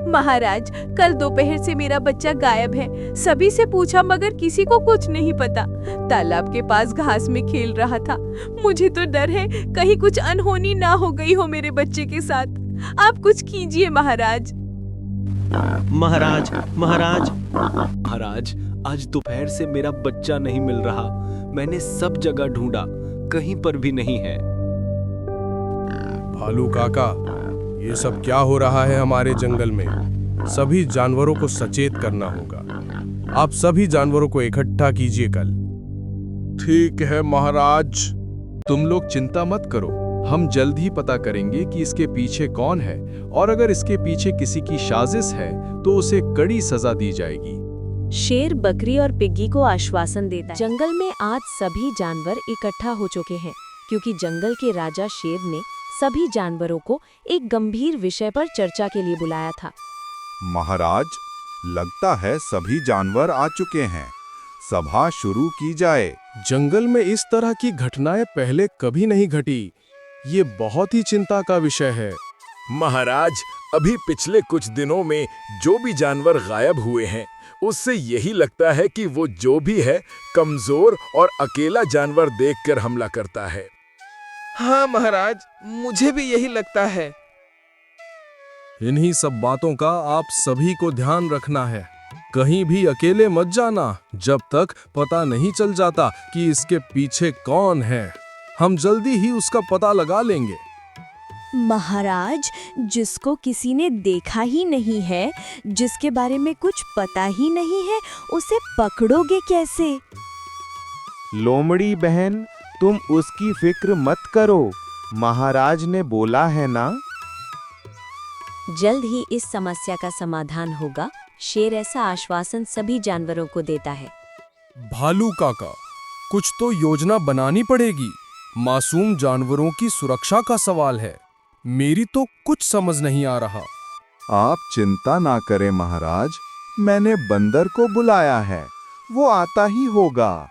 महाराज, कल दोपहर से मेरा बच्चा गायब है। सभी से पूछा मगर किसी को कुछ नहीं पता। तालाब के पास घास में खेल रहा था। मुझे तो डर है कहीं कुछ अनहोनी ना हो गई हो मेरे बच्चे के साथ। आप कुछ कीजिए महाराज। महाराज महाराज महाराज, आज दोपहर से मेरा बच्चा नहीं मिल रहा। मैंने सब जगह ढूंढा, कहीं पर भी नहीं है। भालू काका, ये सब क्या हो रहा है हमारे जंगल में? सभी जानवरों को सचेत करना होगा। आप सभी जानवरों को इकट्ठा कीजिए कल। ठीक है महाराज, तुम लोग चिंता मत करो। हम जल्द ही पता करेंगे कि इसके पीछे कौन है, और अगर इसके पीछे किसी की साजिश है तो उसे कड़ी सजा दी जाएगी। शेर बकरी और पिग्गी को आश्वासन देता है। जंगल में आज सभी जानवर इकट्ठा हो चुके हैं, क्योंकि जंगल के राजा शेर ने सभी जानवरों को एक गंभीर विषय पर चर्चा के लिए बुलाया था। महाराज, लगता है सभी जानवर आ चुके हैं। सभा शुरू की जाए। जंगल में इस तरह की घटनाएं पहले कभी नहीं घटी। ये बहुत ही चिंता का विषय है। महाराज, अभी पिछले कुछ दिनों में जो भी जानवर गायब हुए हैं, उससे यही लगता है कि वो जो भी है कमजोर और अकेला जानवर देखकर हमला करता है। हाँ महाराज, मुझे भी यही लगता है। इन्हीं सब बातों का आप सभी को ध्यान रखना है। कहीं भी अकेले मत जाना जब तक पता नहीं चल जाता कि इसके पीछे कौन है। हम जल्दी ही उसका पता लगा लेंगे। महाराज, जिसको किसी ने देखा ही नहीं है, जिसके बारे में कुछ पता ही नहीं है, उसे पकड़ोगे कैसे? लोमड़ी बहन, तुम उसकी फिक्र मत करो। महाराज ने बोला है ना। जल्द ही इस समस्या का समाधान होगा। शेर ऐसा आश्वासन सभी जानवरों को देता है। भालू काका, कुछ तो योजना बनानी पड़ेगी। मासूम जानवरों की सुरक्षा का सवाल है। मेरी तो कुछ समझ नहीं आ रहा। आप चिंता ना करें महाराज, मैंने बंदर को बुलाया है, वो आता ही होगा।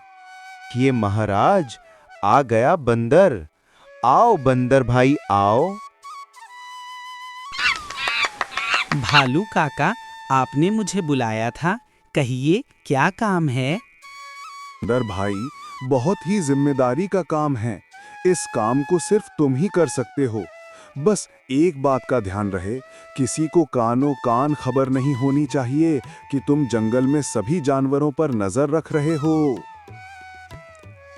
ये महाराज, आ गया बंदर। आओ बंदर भाई आओ। भालू काका, आपने मुझे बुलाया था, कहिए क्या काम है? बंदर भाई, बहुत ही जिम्मेदारी का काम है। इस काम को सिर्फ तुम ही कर सकते हो। बस एक बात का ध्यान रहे, किसी को कानो कान खबर नहीं होनी चाहिए कि तुम जंगल में सभी जानवरों पर नजर रख रहे हो।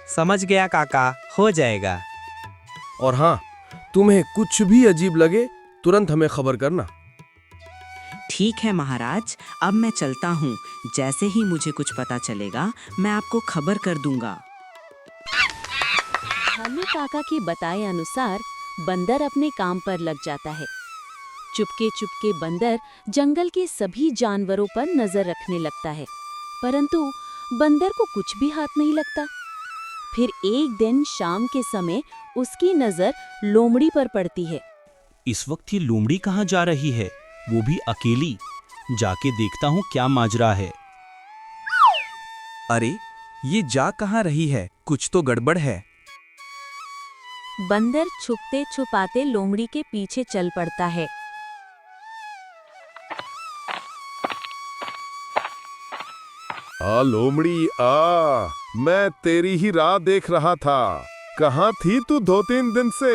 समझ गया काका, हो जाएगा। और हाँ, तुम्हें कुछ भी अजीब लगे तुरंत हमें खबर करना। ठीक है महाराज, अब मैं चलता हूँ। जैसे ही मुझे कुछ पता चलेगा मैं आपको खबर कर दूंगा। भालू काका के बताए अनुसार बंदर अपने काम पर लग जाता है। चुपके चुपके बंदर जंगल के सभी जानवरों पर नजर रखने लगता है, परंतु बंदर को कुछ भी हाथ नहीं लगता। फिर एक दिन शाम के समय उसकी नजर लोमड़ी पर पड़ती है। इस वक्त ये लोमड़ी कहाँ जा रही है, वो भी अकेली? जाके देखता हूँ क्या माजरा है। अरे, ये जा कहाँ रही है? कुछ तो गड़बड़ है। बंदर छुपते छुपाते लोमड़ी के पीछे चल पड़ता है। आ लोमड़ी आ, मैं तेरी ही राह देख रहा था। कहाँ थी तू 2-3 दिन से?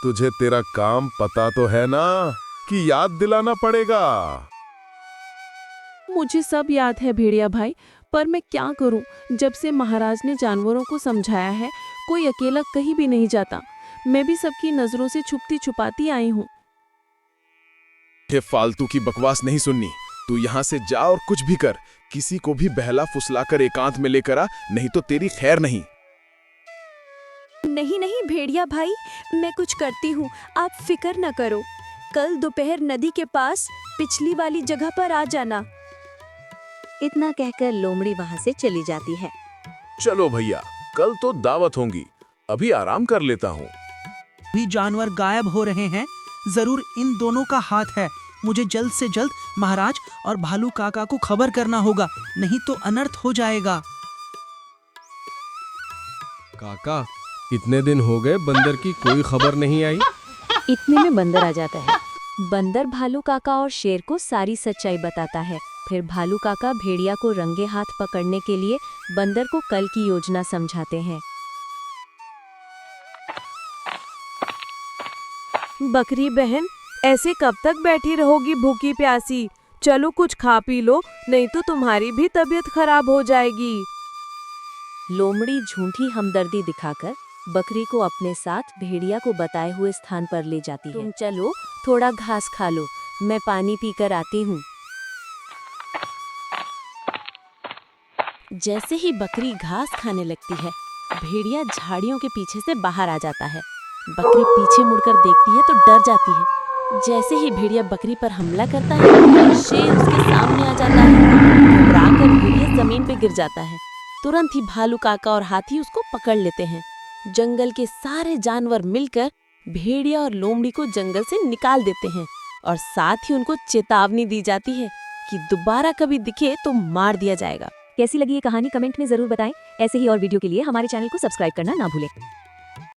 तुझे तेरा काम पता तो है ना कि याद दिलाना पड़ेगा। मुझे सब याद है भेड़िया भाई, पर मैं क्या करूं? जब से महाराज ने जानवरों को समझाया है, कोई अकेला कहीं भी नहीं जाता। मैं भी सबकी नजरों से छुपती छुपाती आई हूँ। ये फालतू की बकवास नहीं सुननी। तू यहाँ से जा और कुछ भी कर, किसी को भी बहला फुसलाकर एकांत में लेकर आ, नहीं तो तेरी खैर नहीं। नहीं नहीं भेड़िया भाई, मैं कुछ करती हूँ, आप फिक्र न करो। कल दोपहर नदी के पास पिछली वाली जगह पर आ जाना। इतना कहकर लोमड़ी वहाँ से चली जाती है। चलो भैया, कल तो दावत होगी, अभी आराम कर लेता हूँ। भी जानवर गायब हो रहे हैं, जरूर इन दोनों का हाथ है। मुझे जल्द से जल्द महाराज और भालू काका को खबर करना होगा, नहीं तो अनर्थ हो जाएगा। काका, इतने दिन हो गए बंदर की कोई खबर नहीं आई। इतने में बंदर आ जाता है। बंदर भालू काका और शेर को सारी सच्चाई बताता है। फिर भालू काका भेड़िया को रंगे हाथ पकड़ने के लिए बंदर को कल की योजना समझाते हैं। बकरी बहन, ऐसे कब तक बैठी रहोगी भूखी प्यासी? चलो कुछ खा पी लो, नहीं तो तुम्हारी भी तबीयत खराब हो जाएगी। लोमड़ी झूठी हमदर्दी दिखाकर बकरी को अपने साथ भेड़िया को बताए हुए स्थान पर ले जाती है। तुम चलो, थोड़ा घास खा लो, मैं पानी पीकर आती हूँ। जैसे ही बकरी घास खाने लगती है, भेड़िया झाड़ियों के पीछे से बाहर आ जाता है। बकरी पीछे मुड़कर देखती है तो डर जाती है। जैसे ही भेड़िया बकरी पर हमला करता है, शेर उसके सामने आ जाता है। घबराकर भेड़िया जमीन पे गिर जाता है। तुरंत ही भालू काका और हाथी उसको पकड़ लेते हैं। जंगल के सारे जानवर मिलकर भेड़िया और लोमड़ी को जंगल से निकाल देते हैं और साथ ही उनको चेतावनी दी जाती है कि दोबारा कभी दिखे तो मार दिया जाएगा। कैसी लगी ये कहानी कमेंट में जरूर बताएं। ऐसे ही और वीडियो के लिए हमारे चैनल को सब्सक्राइब करना ना भूलें।